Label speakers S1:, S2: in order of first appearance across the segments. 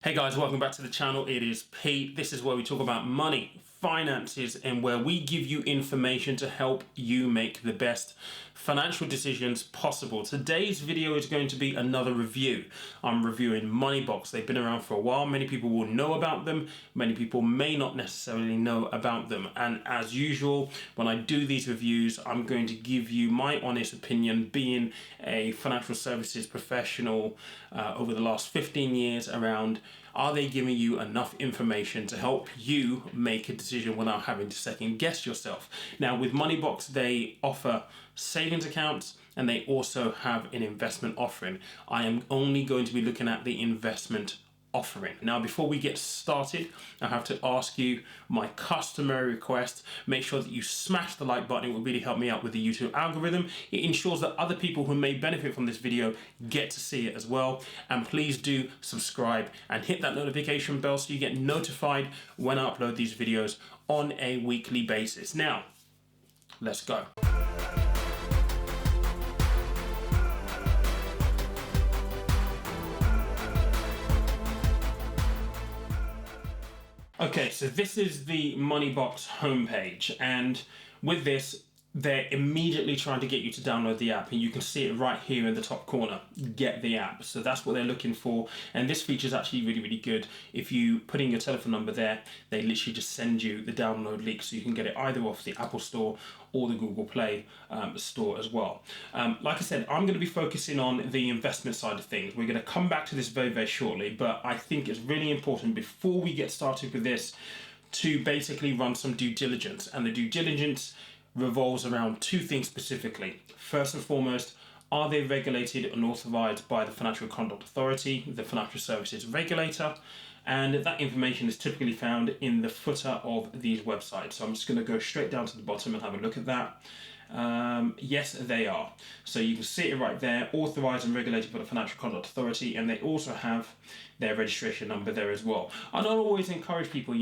S1: Hey guys, welcome back to the channel. It is Pete. This is where we talk about money, finances, and where we give you information to help you make the best financial decisions possible. Today's video is going to be another review. I'm reviewing Moneybox. They've been around for a while. Many people will know about them. Many people may not necessarily know about them. And as usual, when I do these reviews, I'm going to give you my honest opinion, being a financial services professional over the last 15 years around, are they giving you enough information to help you make a decision without having to second guess yourself? Now, with Moneybox, they offer savings accounts and they also have an investment offering. I am only going to be looking at the investment offering. Now, before we get started, I have to ask you my customary request. Make sure that you smash the like button. It will really help me out with the YouTube algorithm. It ensures that other people who may benefit from this video get to see it as well. And please do subscribe and hit that notification bell so you get notified when I upload these videos on a weekly basis. Now, let's go. Okay, so this is the Moneybox homepage, and with this, they're immediately trying to get you to download the app, and you can see it right here in the top corner, get the app. So that's what they're looking for, and this feature is actually really, really good. If you put in your telephone number there, they literally just send you the download link so you can get it either off the Apple Store or the Google Play store as well. Like I said, I'm going to be focusing on the investment side of things. We're going to come back to this very, very shortly, but I think it's really important before we get started with this to basically run some due diligence, and the due diligence revolves around two things specifically. First and foremost, are they regulated and authorized by the Financial Conduct Authority, the financial services regulator? And that information is typically found in the footer of these websites. So I'm just going to go straight down to the bottom and have a look at that. Yes, they are. So you can see it right there, authorized and regulated by the Financial Conduct Authority, and they also have their registration number there as well. I don't always encourage people,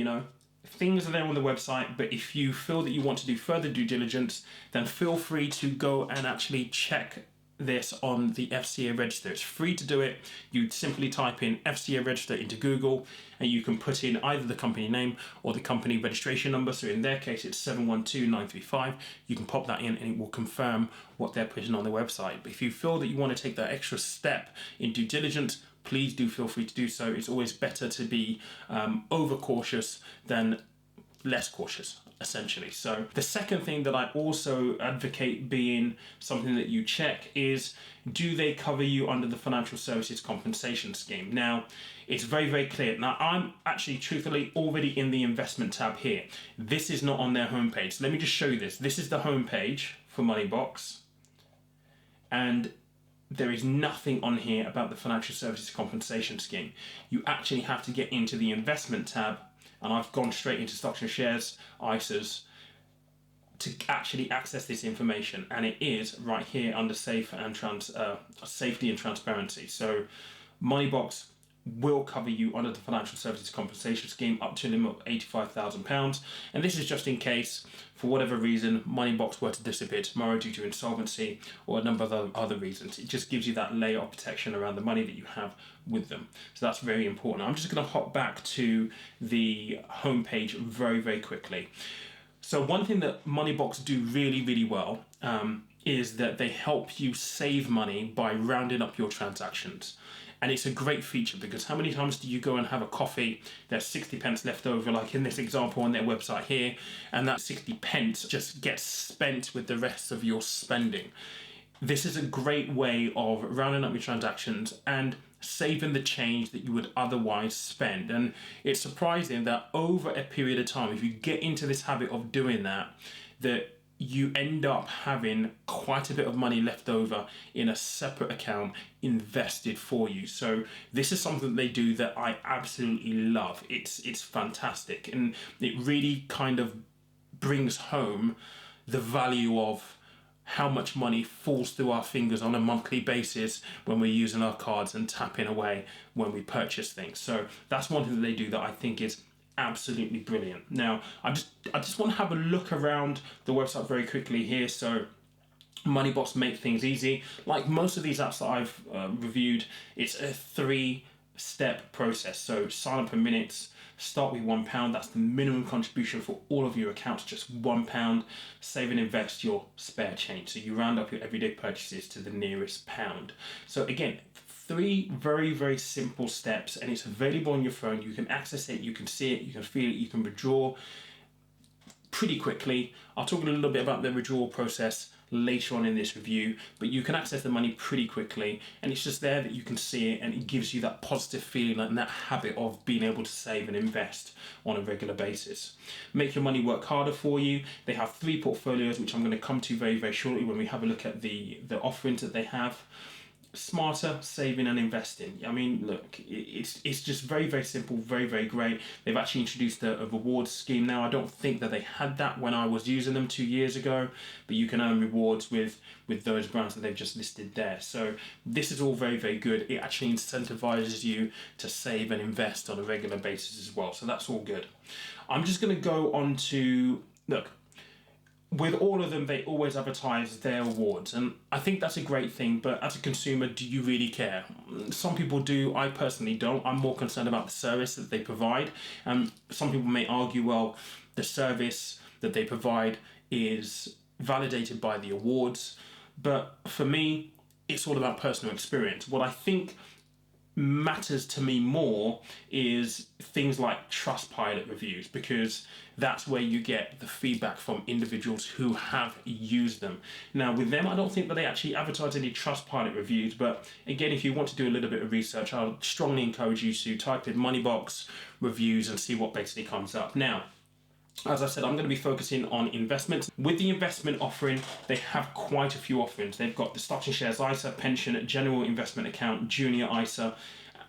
S1: things are there on the website, but if you feel that you want to do further due diligence, then feel free to go and actually check this on the FCA register. It's free to do it. You simply type in FCA register into Google and you can put in either the company name or the company registration number. So in their case, it's 712935. You can pop that in and it will confirm what they're putting on the website. But if you feel that you want to take that extra step in due diligence, please do feel free to do so. It's always better to be over cautious than less cautious, essentially. So the second thing that I also advocate being something that you check is, do they cover you under the Financial Services Compensation Scheme? Now, it's very, very clear. Now, I'm actually truthfully already in the investment tab here. This is not on their homepage. So let me just show you this. This is the homepage for Moneybox, and there is nothing on here about the Financial Services Compensation Scheme. You actually have to get into the investment tab, and I've gone straight into stocks and shares, ISAs, to actually access this information, and it is right here under safety and transparency. So Moneybox will cover you under the Financial Services Compensation Scheme up to a limit of £85,000, and this is just in case, for whatever reason, Moneybox were to disappear tomorrow due to insolvency or a number of other reasons. It just gives you that layer of protection around the money that you have with them. So that's very important. I'm just going to hop back to the homepage very, very quickly. So one thing that Moneybox do really, really well is that they help you save money by rounding up your transactions. And it's a great feature because how many times do you go and have a coffee, there's 60 pence left over, like in this example on their website here, and that 60 pence just gets spent with the rest of your spending. This is a great way of rounding up your transactions and saving the change that you would otherwise spend. And it's surprising that over a period of time, if you get into this habit of doing that you end up having quite a bit of money left over in a separate account invested for you. So this is something they do that I absolutely love. It's fantastic, and it really kind of brings home the value of how much money falls through our fingers on a monthly basis when we're using our cards and tapping away when we purchase things. So that's one thing that they do that I think is absolutely brilliant. Now, I just want to have a look around the website very quickly here. So Moneybox make things easy. Like most of these apps that I've reviewed, it's a step process. So sign up for minutes, start with £1. That's the minimum contribution for all of your accounts, just £1. Save and invest your spare change. So you round up your everyday purchases to the nearest pound. So again, 3 very, very simple steps, and it's available on your phone. You can access it, you can see it, you can feel it, you can withdraw pretty quickly. I'll talk a little bit about the withdrawal process later on in this review, but you can access the money pretty quickly, and it's just there that you can see it, and it gives you that positive feeling and that habit of being able to save and invest on a regular basis. Make your money work harder for you. They have 3 portfolios, which I'm going to come to very, very shortly when we have a look at the offerings that they have. Smarter saving and investing. I mean, look, it's just very, very simple, very, very great. They've actually introduced a rewards scheme now. I don't think that they had that when I was using them 2 years ago, but you can earn rewards with those brands that they've just listed there. So this is all very, very good. It actually incentivizes you to save and invest on a regular basis as well. So that's all good. I'm just going to go on to, look, with all of them, they always advertise their awards, and I think that's a great thing, but as a consumer, do you really care? Some people do, I personally don't. I'm more concerned about the service that they provide. Some people may argue, well, the service that they provide is validated by the awards, but for me, it's all about personal experience. What I think matters to me more is things like Trustpilot reviews, because that's where you get the feedback from individuals who have used them. Now with them, I don't think that they actually advertise any Trustpilot reviews, but again, if you want to do a little bit of research, I'll strongly encourage you to type in Moneybox reviews and see what basically comes up. Now, as I said, I'm going to be focusing on investments. With the investment offering, they have quite a few offerings. They've got the stocks and shares ISA, pension, general investment account, junior ISA,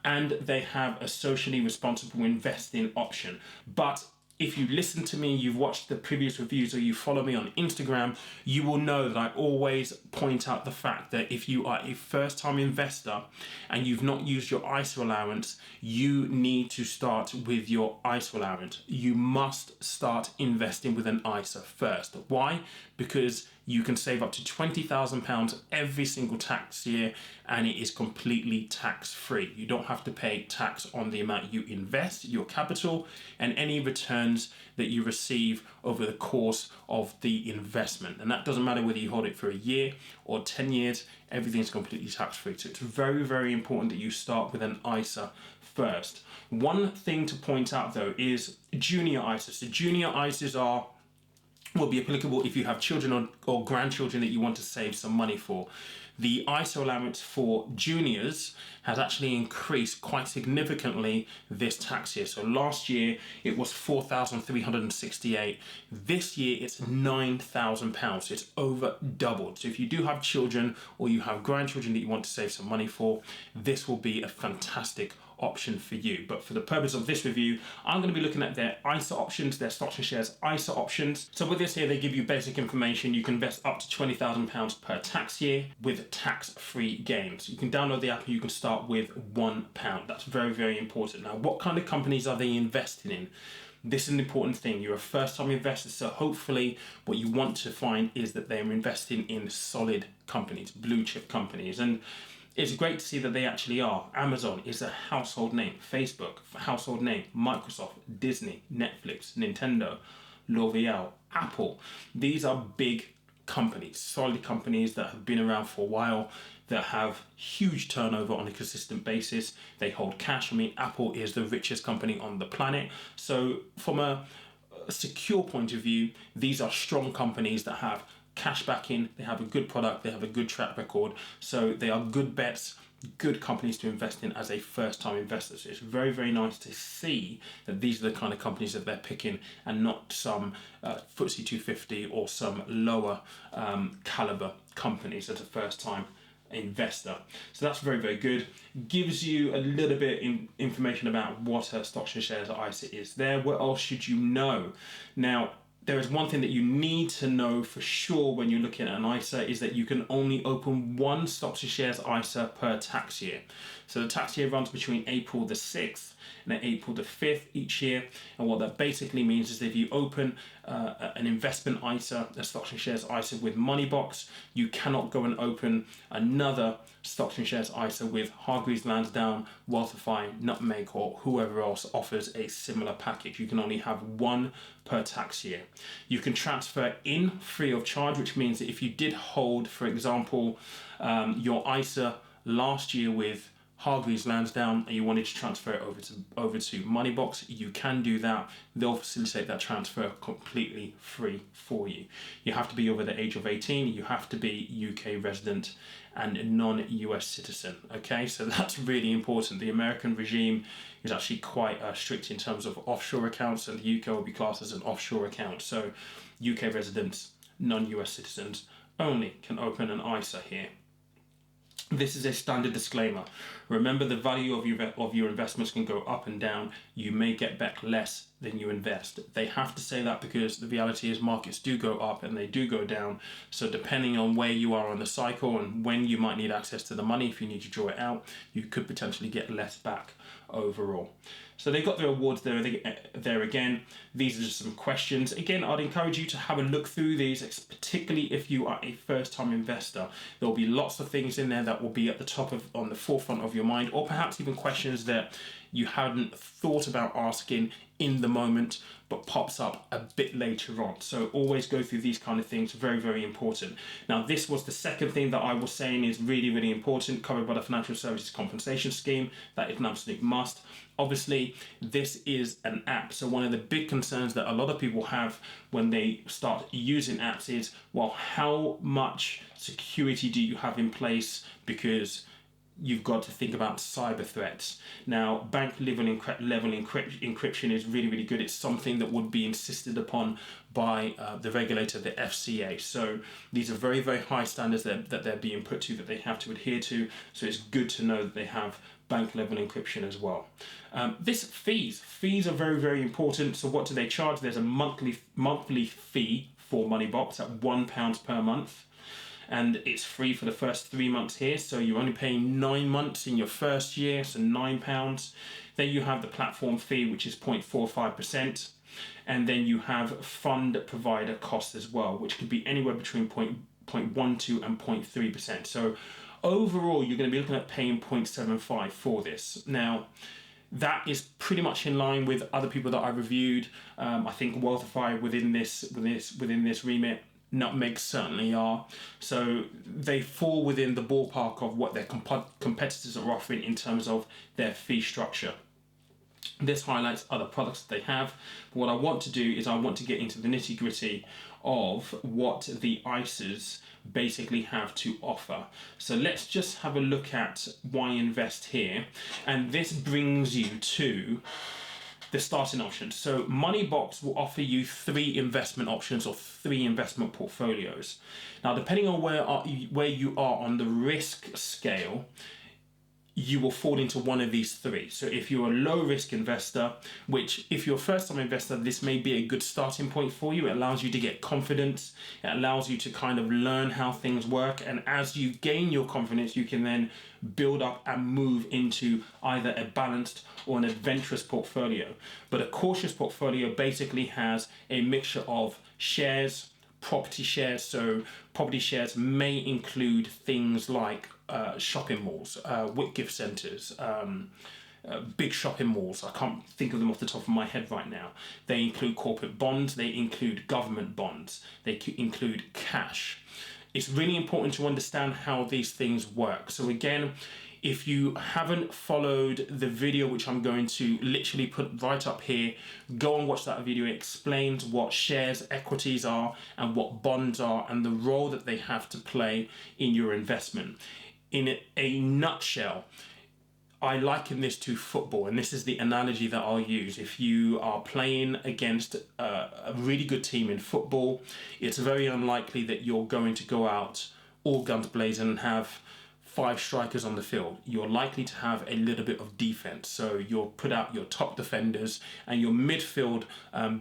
S1: and they have a socially responsible investing option. But if you listen to me, you've watched the previous reviews, or you follow me on Instagram, you will know that I always point out the fact that if you are a first-time investor and you've not used your ISA allowance, you need to start with your ISA allowance. You must start investing with an ISA first. Why? Because you can save up to £20,000 every single tax year, and it is completely tax-free. You don't have to pay tax on the amount you invest, your capital, and any returns that you receive over the course of the investment. And that doesn't matter whether you hold it for a year or 10 years, everything's completely tax-free. So it's very, very important that you start with an ISA first. One thing to point out though is junior ISAs. So junior ISAs will be applicable if you have children or grandchildren that you want to save some money for. The ISA allowance for juniors has actually increased quite significantly this tax year. So last year it was £4,368. This year it's £9,000. So it's over doubled. So if you do have children or you have grandchildren that you want to save some money for, this will be a fantastic option for you. But for the purpose of this review, I'm going to be looking at their ISA options, their stocks and shares ISA options. So with this here, they give you basic information. You can invest up to £20,000 per tax year with tax-free gains. You can download the app and you can start with £1. That's very, very important. Now, what kind of companies are they investing in? This is an important thing. You're a first-time investor, so hopefully what you want to find is that they're investing in solid companies, blue chip companies. And it's great to see that they actually are. Amazon is a household name. Facebook, household name. Microsoft, Disney, Netflix, Nintendo, L'Oreal, Apple. These are big companies, solid companies that have been around for a while, that have huge turnover on a consistent basis. They hold cash. I mean, Apple is the richest company on the planet. So from a secure point of view, these are strong companies that have cash backing, they have a good product, they have a good track record, so they are good bets, good companies to invest in as a first-time investor. So it's very, very nice to see that these are the kind of companies that they're picking, and not some FTSE 250 or some lower caliber companies as a first-time investor. So that's very, very good. Gives you a little bit information about what a stocks and shares ISA is there. What else should you know? Now, there is one thing that you need to know for sure when you're looking at an ISA, is that you can only open one stocks and shares ISA per tax year. So the tax year runs between April the 6th and April the 5th each year. And what that basically means is that if you open an investment ISA, a stocks and shares ISA with Moneybox, you cannot go and open another stocks and shares ISA with Hargreaves Lansdown, Wealthify, Nutmeg, or whoever else offers a similar package. You can only have one per tax year. You can transfer in free of charge, which means that if you did hold, for example, your ISA last year with Hargreaves Lansdown and you wanted to transfer it over to Moneybox, you can do that. They'll facilitate that transfer completely free for you. You have to be over the age of 18, you have to be UK resident and a non-US citizen. Okay, so that's really important. The American regime is actually quite strict in terms of offshore accounts, and the UK will be classed as an offshore account. So UK residents, non-US citizens only can open an ISA here. This is a standard disclaimer. Remember, the value of your investments can go up and down. You may get back less than you invest. They have to say that because the reality is markets do go up and they do go down. So depending on where you are on the cycle and when you might need access to the money, if you need to draw it out, you could potentially get less back overall. So they got their awards there again. These are just some questions. Again, I'd encourage you to have a look through these, particularly if you are a first-time investor. There'll be lots of things in there that will be at the on the forefront of your mind, or perhaps even questions that you hadn't thought about asking in the moment, but pops up a bit later on. So always go through these kind of things, very, very important. Now, this was the second thing that I was saying is really, really important, covered by the Financial Services Compensation Scheme. That is an absolute must. Obviously, this is an app. So one of the big concerns that a lot of people have when they start using apps is, well, how much security do you have in place? Because you've got to think about cyber threats. Now, bank level encryption is really, really good. It's something that would be insisted upon by the regulator, the FCA. So these are very, very high standards that they're being put to, that they have to adhere to. So it's good to know that they have bank level encryption as well. Fees are very, very important. So what do they charge? There's a monthly fee for Moneybox at £1 per month. And it's free for the first 3 months here, so you're only paying 9 months in your first year, so £9. Then you have the platform fee, which is 0.45%, and then you have fund provider costs as well, which could be anywhere between 0.12 and 0.3%. So overall, you're going to be looking at paying 0.75 for this. Now, that is pretty much in line with other people that I reviewed. I think Wealthify within this remit. Nutmeg certainly are. So they fall within the ballpark of what their competitors are offering in terms of their fee structure. This highlights other products that they have. But what I want to do is I want to get into the nitty-gritty of what the ISAs basically have to offer. So let's just have a look at why invest here. And this brings you to the starting options. So Moneybox will offer you 3 investment options or 3 investment portfolios. Now, depending on where you are on the risk scale, you will fall into one of these 3. So if you're a low risk investor, which if you're a first time investor, this may be a good starting point for you. It allows you to get confidence. It allows you to kind of learn how things work. And as you gain your confidence, you can then build up and move into either a balanced or an adventurous portfolio. But a cautious portfolio basically has a mixture of shares, property shares. So property shares may include things like shopping malls, gift centres, big shopping malls. I can't think of them off the top of my head right now. They include corporate bonds, they include government bonds, they include cash. It's really important to understand how these things work. So again, if you haven't followed the video, which I'm going to literally put right up here, go and watch that video. It explains what shares, equities are, and what bonds are, and the role that they have to play in your investment. In a nutshell, I liken this to football, and this is the analogy that I'll use. If you are playing against a really good team in football, it's very unlikely that you're going to go out all guns blazing and have 5 strikers on the field. You're likely to have a little bit of defense. So you'll put out your top defenders, and your midfield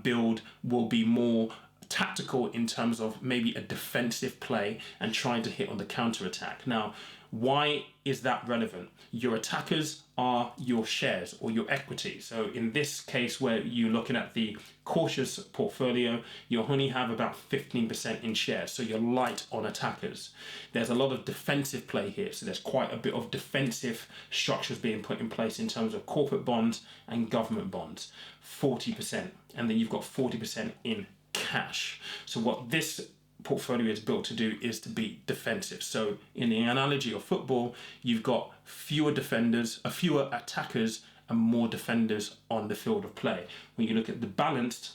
S1: build will be more tactical in terms of maybe a defensive play and trying to hit on the counter attack. Now, Why is that relevant? Your attackers are your shares or your equity. So in this case, where you're looking at the cautious portfolio, you only have about 15% in shares. So you're light on attackers. There's a lot of defensive play here. So there's quite a bit of defensive structures being put in place in terms of corporate bonds and government bonds, 40%. And then you've got 40% in cash. So what this portfolio is built to do is to be defensive. So in the analogy of football, you've got fewer attackers and more defenders on the field of play. When you look at the balanced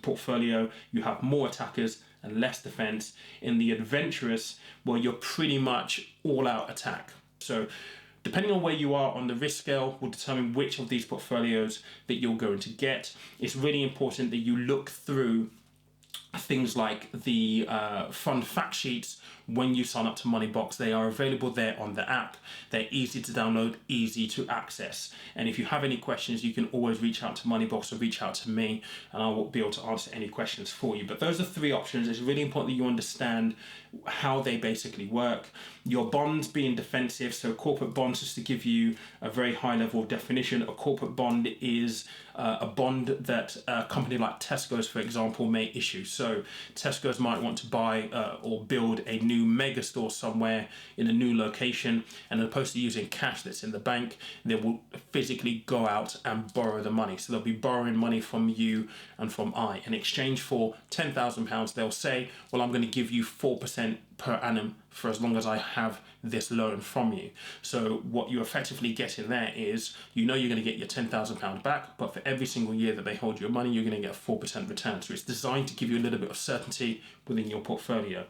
S1: portfolio, you have more attackers and less defense. In the adventurous, well, you're pretty much all out attack. So depending on where you are on the risk scale will determine which of these portfolios that you're going to get. It's really important that you look through things like the fund fact sheets when you sign up to Moneybox. They are available there on the app. They're easy to download, easy to access. And if you have any questions, you can always reach out to Moneybox or reach out to me, and I will be able to answer any questions for you. But those are three options. It's really important that you understand how they basically work. Your bonds being defensive, so corporate bonds, just to give you a very high level of definition, a corporate bond is a bond that a company like Tesco's, for example, may issue. So Tesco's might want to buy or build a new mega store somewhere in a new location, and as opposed to using cash that's in the bank, they will physically go out and borrow the money. So they'll be borrowing money from you and from I. In exchange for £10,000, they'll say, well, I'm going to give you 4% per annum for as long as I have this loan from you. So what you effectively get in there is, you know, you're going to get your £10,000 back, but for every single year that they hold your money, you're going to get a 4% return. So it's designed to give you a little bit of certainty within your portfolio.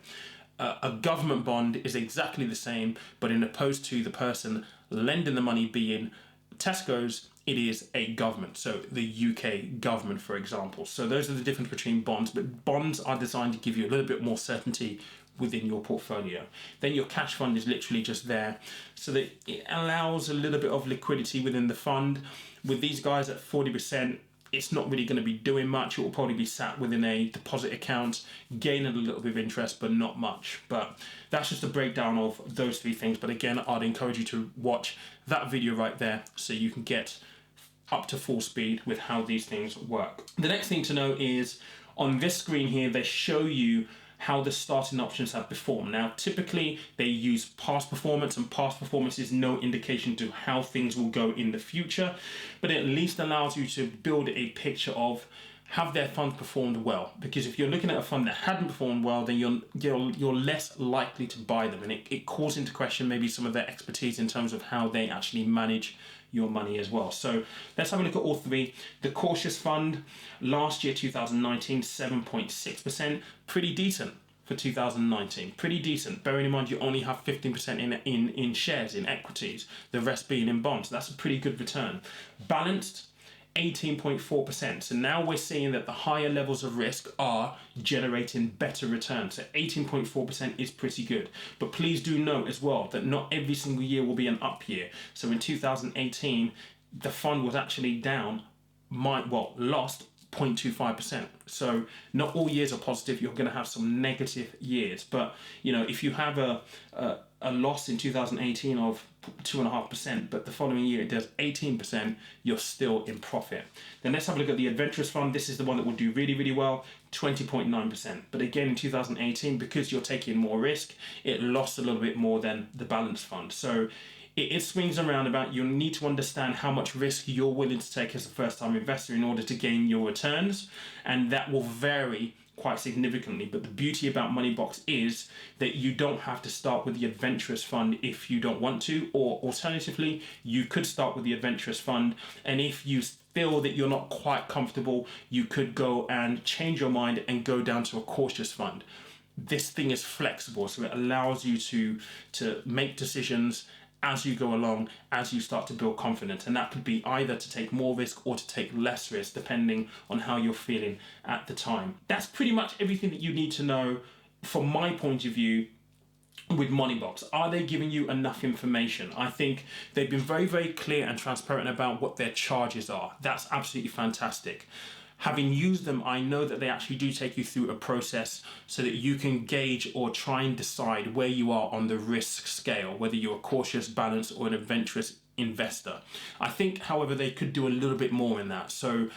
S1: A government bond is exactly the same, but in opposed to the person lending the money being Tesco's, it is a government, so the UK government, for example. So those are the difference between bonds, but bonds are designed to give you a little bit more certainty within your portfolio. Then your cash fund is literally just there, so that it allows a little bit of liquidity within the fund. With these guys at 40%, it's not really going to be doing much. It will probably be sat within a deposit account, gaining a little bit of interest, but not much. But that's just a breakdown of those three things. But again, I'd encourage you to watch that video right there so you can get up to full speed with how these things work. The next thing to know is on this screen here, they show you how the starting options have performed. Now, typically they use past performance, and past performance is no indication to how things will go in the future, but it at least allows you to build a picture of, have their funds performed well? Because if you're looking at a fund that hadn't performed well, then you're less likely to buy them, and it calls into question maybe some of their expertise in terms of how they actually manage your money as well. So let's have a look at all three. The cautious fund, last year, 2019, 7.6%, pretty decent for 2019, pretty decent. Bearing in mind you only have 15% in shares, in equities, the rest being in bonds. That's a pretty good return. Balanced, 18.4%. So now we're seeing that the higher levels of risk are generating better returns. So 18.4% is pretty good. But please do note as well that not every single year will be an up year. So in 2018, the fund was actually down, lost 0.25%. So not all years are positive. You're going to have some negative years. But you know, if you have a loss in 2018 of 2.5%, but the following year it does 18%, you're still in profit. Then let's have a look at the adventurous fund. This is the one that will do really, really well, 20.9%. But again, in 2018, because you're taking more risk, it lost a little bit more than the balanced fund. So it swings around about. You need to understand how much risk you're willing to take as a first-time investor in order to gain your returns, and that will vary quite significantly. But the beauty about Moneybox is that you don't have to start with the adventurous fund if you don't want to, or alternatively, you could start with the adventurous fund, and if you feel that you're not quite comfortable, you could go and change your mind and go down to a cautious fund. This thing is flexible, so it allows you to make decisions as you go along, as you start to build confidence, and that could be either to take more risk or to take less risk, depending on how you're feeling at the time. That's pretty much everything that you need to know from my point of view with Moneybox. Are they giving you enough information? I think they've been very, very clear and transparent about what their charges are. That's absolutely fantastic. Having used them, I know that they actually do take you through a process so that you can gauge or try and decide where you are on the risk scale, whether you're a cautious, balanced, or an adventurous investor. I think, however, they could do a little bit more in that. So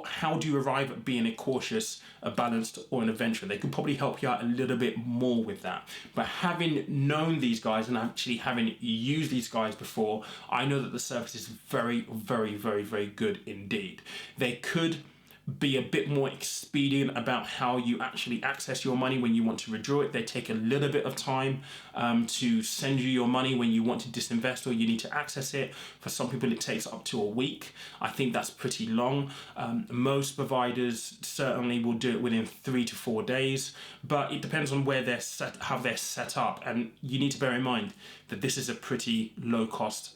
S1: how do you arrive at being a cautious, a balanced, or an adventurer? They could probably help you out a little bit more with that. But having known these guys and actually having used these guys before, I know that the service is very, very, very, very good indeed. They could be a bit more expedient about how you actually access your money when you want to withdraw it. They take a little bit of time to send you your money when you want to disinvest or you need to access it. For some people, it takes up to a week. I think that's pretty long. Most providers certainly will do it within 3 to 4 days, but it depends on where they're set, how they're set up. And you need to bear in mind that this is a pretty low cost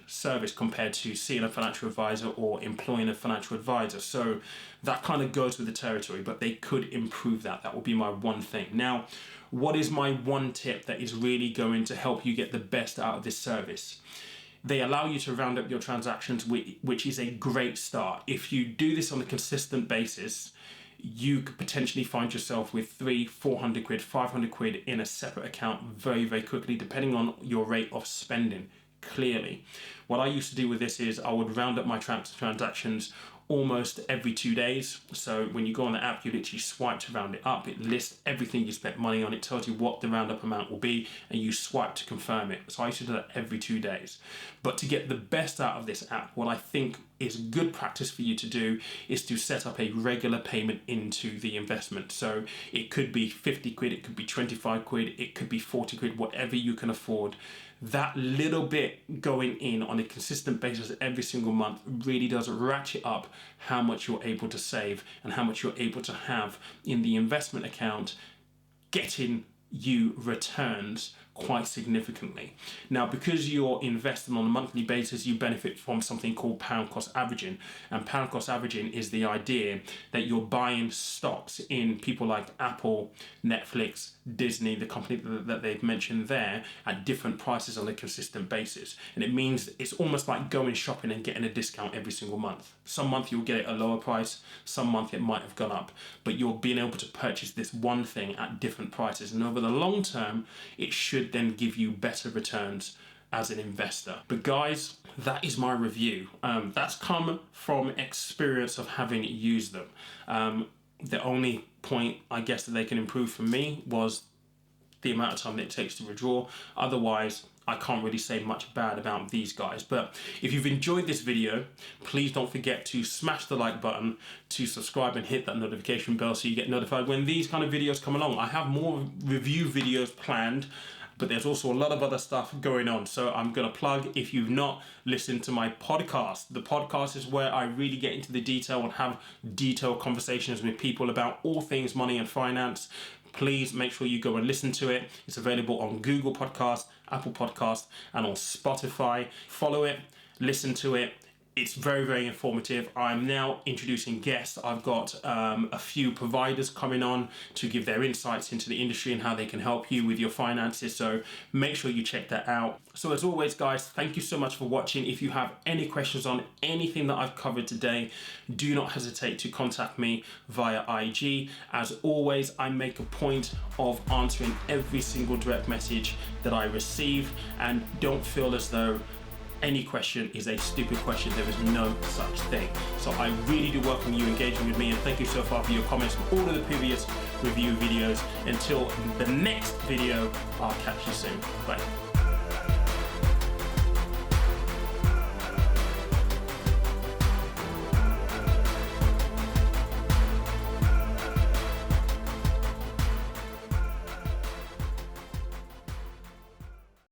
S1: service compared to seeing a financial advisor or employing a financial advisor. So that kind of goes with the territory, but they could improve that. That would be my one thing. Now, what is my one tip that is really going to help you get the best out of this service? They allow you to round up your transactions, which is a great start. If you do this on a consistent basis, you could potentially find yourself with 300-400 quid, 500 quid in a separate account very, very quickly, depending on your rate of spending. Clearly, what I used to do with this is I would round up my transactions almost every 2 days. So when you go on the app, you literally swipe to round it up. It lists everything you spent money on. It tells you what the roundup amount will be, and you swipe to confirm it. So I used to do that every 2 days. But to get the best out of this app, what I think is good practice for you to do is to set up a regular payment into the investment. So it could be 50 quid, it could be 25 quid, it could be 40 quid, whatever you can afford. That little bit going in on a consistent basis every single month really does ratchet up how much you're able to save and how much you're able to have in the investment account, getting you returns quite significantly. Now, because you're investing on a monthly basis, you benefit from something called pound cost averaging. And pound cost averaging is the idea that you're buying stocks in people like Apple, Netflix, Disney, the company that they've mentioned there, at different prices on a consistent basis. And it means it's almost like going shopping and getting a discount every single month. Some month you'll get it at a lower price, some month it might have gone up, but you're being able to purchase this one thing at different prices. And over the long term, it should then give you better returns as an investor. But guys, that is my review. That's come from experience of having used them. The only point I guess that they can improve for me was the amount of time that it takes to withdraw. Otherwise, I can't really say much bad about these guys. But if you've enjoyed this video, please don't forget to smash the like button, to subscribe and hit that notification bell so you get notified when these kind of videos come along. I have more review videos planned, but there's also a lot of other stuff going on. So I'm going to plug, if you've not listened to my podcast, the podcast is where I really get into the detail and have detailed conversations with people about all things money and finance. Please make sure you go and listen to it. It's available on Google Podcast, Apple Podcast, and on Spotify. Follow it, listen to it. It's very, very informative. I'm now introducing guests. I've got a few providers coming on to give their insights into the industry and how they can help you with your finances. So make sure you check that out. So as always, guys, thank you so much for watching. If you have any questions on anything that I've covered today, do not hesitate to contact me via IG. As always, I make a point of answering every single direct message that I receive, and don't feel as though any question is a stupid question. There is no such thing. So I really do welcome you engaging with me, and thank you so far for your comments from all of the previous review videos. Until the next video, I'll catch you soon. Bye.